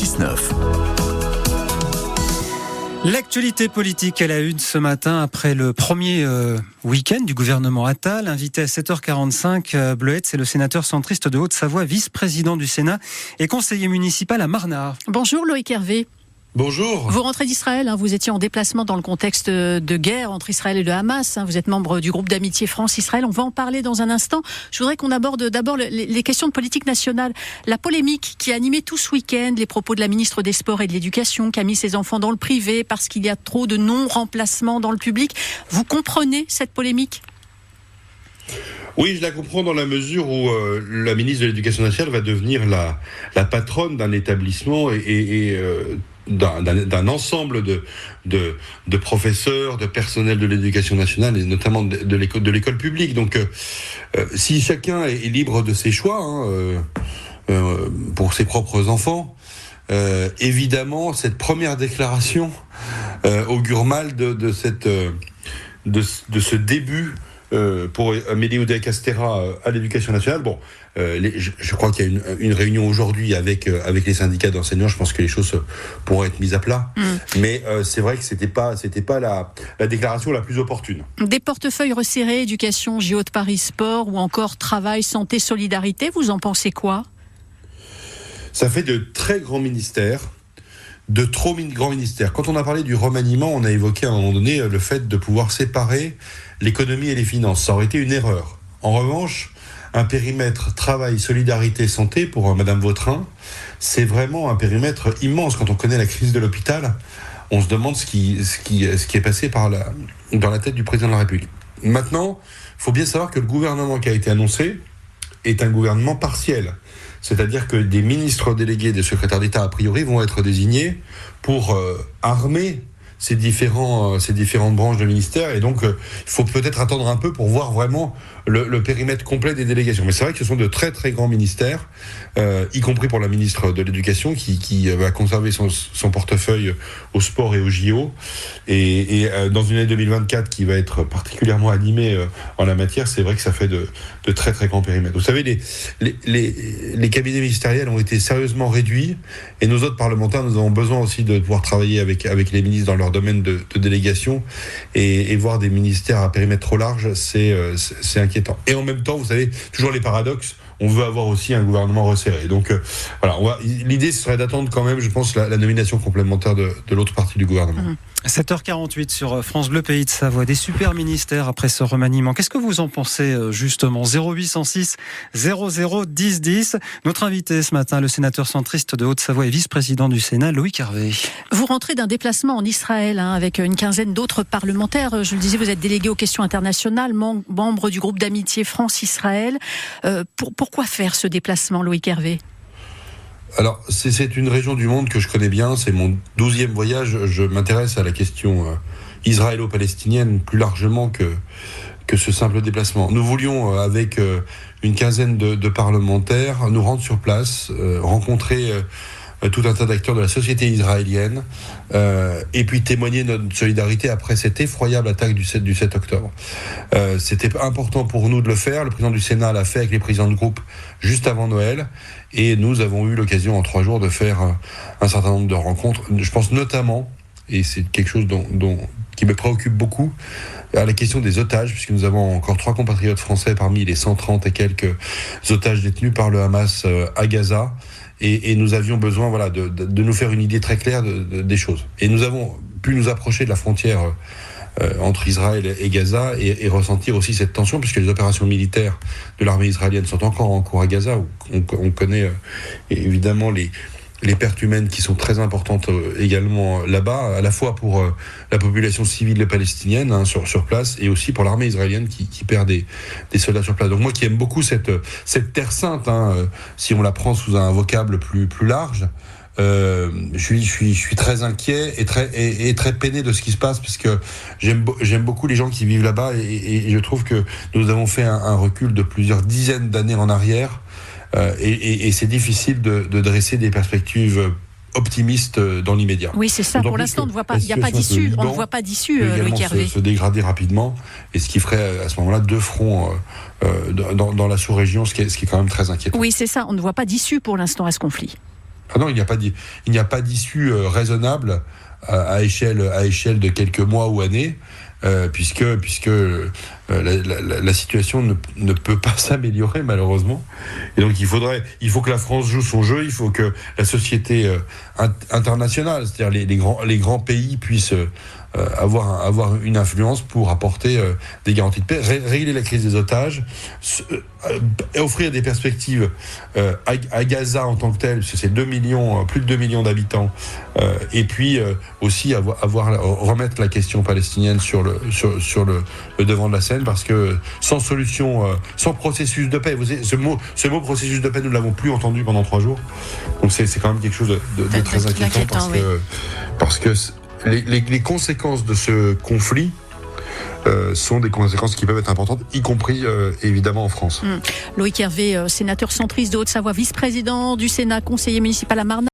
6-9. L'actualité politique à la une ce matin après le premier week-end du gouvernement Attal. Invité à 7h45, Bleuette, c'est le sénateur centriste de Haute-Savoie, vice-président du Sénat et conseiller municipal à Marnard. Bonjour Loïc Hervé. Bonjour. Vous rentrez d'Israël, vous étiez en déplacement dans le contexte de guerre entre Israël et le Hamas. Vous êtes membre du groupe d'amitié France-Israël. On va en parler dans un instant. Je voudrais qu'on aborde d'abord les questions de politique nationale. La polémique qui a animé tout ce week-end, les propos de la ministre des Sports et de l'Éducation qui a mis ses enfants dans le privé parce qu'il y a trop de non-remplacements dans le public. Vous comprenez cette polémique ? Oui, je la comprends dans la mesure où la ministre de l'Éducation nationale va devenir la patronne d'un établissement et d'un ensemble de professeurs, de personnel de l'éducation nationale et notamment de l'école publique. Donc, si chacun est libre de ses choix pour ses propres enfants, évidemment, cette première déclaration augure mal de ce début pour Amélie Oudéa-Castéra à l'éducation nationale. Bon, je crois qu'il y a une réunion aujourd'hui avec les syndicats d'enseignants. Je pense que les choses pourront être mises à plat. Mais c'est vrai que c'était pas la déclaration la plus opportune. Des portefeuilles resserrés, éducation, JO de Paris Sport ou encore travail, santé, solidarité. Vous en pensez quoi ? Ça fait de très grands ministères. De trop grands ministères. Quand on a parlé du remaniement, on a évoqué à un moment donné le fait de pouvoir séparer l'économie et les finances. Ça aurait été une erreur. En revanche, un périmètre travail, solidarité, santé pour Madame Vautrin, c'est vraiment un périmètre immense. Quand on connaît la crise de l'hôpital, on se demande ce qui est passé dans la tête du président de la République. Maintenant, il faut bien savoir que le gouvernement qui a été annoncé est un gouvernement partiel. C'est-à-dire que des ministres délégués, des secrétaires d'État, a priori, vont être désignés pour armer ces différentes branches de ministères. Et donc, il faut peut-être attendre un peu pour voir vraiment le périmètre complet des délégations. Mais c'est vrai que ce sont de très, très grands ministères, y compris pour la ministre de l'Éducation, qui va conserver son portefeuille au sport et au JO. Et dans une année 2024 qui va être particulièrement animée en la matière, c'est vrai que ça fait de très, très grands périmètres. Vous savez, les cabinets ministériels ont été sérieusement réduits. Et nous autres parlementaires, nous avons besoin aussi de pouvoir travailler avec les ministres dans leur domaine de délégation. Et voir des ministères à périmètre trop large, c'est inquiétant. Et en même temps, vous savez, toujours les paradoxes, on veut avoir aussi un gouvernement resserré. Donc voilà, l'idée ce serait d'attendre quand même, je pense, la nomination complémentaire de l'autre partie du gouvernement. 7h48 sur France Bleu Pays de Savoie, des super ministères après ce remaniement. Qu'est-ce que vous en pensez justement ? 0806 00 10 10. Notre invité ce matin, le sénateur centriste de Haute-Savoie et vice-président du Sénat, Loïc Hervé. Vous rentrez d'un déplacement en Israël avec une quinzaine d'autres parlementaires. Je le disais, vous êtes délégué aux questions internationales, membre du groupe d'amitié France-Israël. Pourquoi faire ce déplacement, Loïc Hervé ? Alors, c'est une région du monde que je connais bien, c'est mon 12e voyage, je m'intéresse à la question israélo-palestinienne plus largement que ce simple déplacement. Nous voulions, avec une quinzaine de parlementaires, nous rendre sur place, rencontrer tout un tas d'acteurs de la société israélienne, et puis témoigner notre solidarité après cette effroyable attaque du 7 octobre. C'était important pour nous de le faire, le président du Sénat l'a fait avec les présidents de groupe juste avant Noël, et nous avons eu l'occasion en 3 jours de faire un certain nombre de rencontres. Je pense notamment, et c'est quelque chose qui me préoccupe beaucoup, à la question des otages, puisque nous avons encore 3 compatriotes français parmi les 130 et quelques otages détenus par le Hamas à Gaza. Et nous avions besoin de nous faire une idée très claire des choses. Et nous avons pu nous approcher de la frontière entre Israël et Gaza et ressentir aussi cette tension, puisque les opérations militaires de l'armée israélienne sont encore en cours à Gaza, où on connaît évidemment les pertes humaines qui sont très importantes également là-bas, à la fois pour la population civile palestinienne sur place, et aussi pour l'armée israélienne qui perd des soldats sur place. Donc moi qui aime beaucoup cette terre sainte, si on la prend sous un vocable plus large, je suis très inquiet et très peiné de ce qui se passe, parce que j'aime beaucoup les gens qui vivent là-bas, et je trouve que nous avons fait un recul de plusieurs dizaines d'années en arrière. Et c'est difficile de dresser des perspectives optimistes dans l'immédiat. Oui, c'est ça. Pour l'instant, il n'y a pas d'issue. On ne voit pas d'issue, Loïc Hervé. Se dégrader rapidement, et ce qui ferait à ce moment-là 2 fronts dans la sous-région, ce qui est quand même très inquiétant. Oui, c'est ça. On ne voit pas d'issue pour l'instant à ce conflit. Ah non, il n'y a pas d'issue raisonnable à échelle de quelques mois ou années, puisque la situation ne peut pas s'améliorer malheureusement. Et donc il faut que la France joue son jeu, il faut que la société internationale, c'est-à-dire les grands pays puissent avoir une influence pour apporter des garanties de paix, régler la crise des otages, offrir des perspectives à Gaza en tant que tel, parce que c'est plus de 2 millions d'habitants, et puis aussi remettre la question palestinienne sur le devant de la scène, parce que sans solution, sans processus de paix, vous savez, ce mot processus de paix, nous ne l'avons plus entendu pendant 3 jours, donc c'est quand même quelque chose de très inquiétant, parce que les conséquences de ce conflit sont des conséquences qui peuvent être importantes, y compris évidemment en France. Loïc Hervé, sénateur centriste de Haute-Savoie, vice-président du Sénat, conseiller municipal à Marne.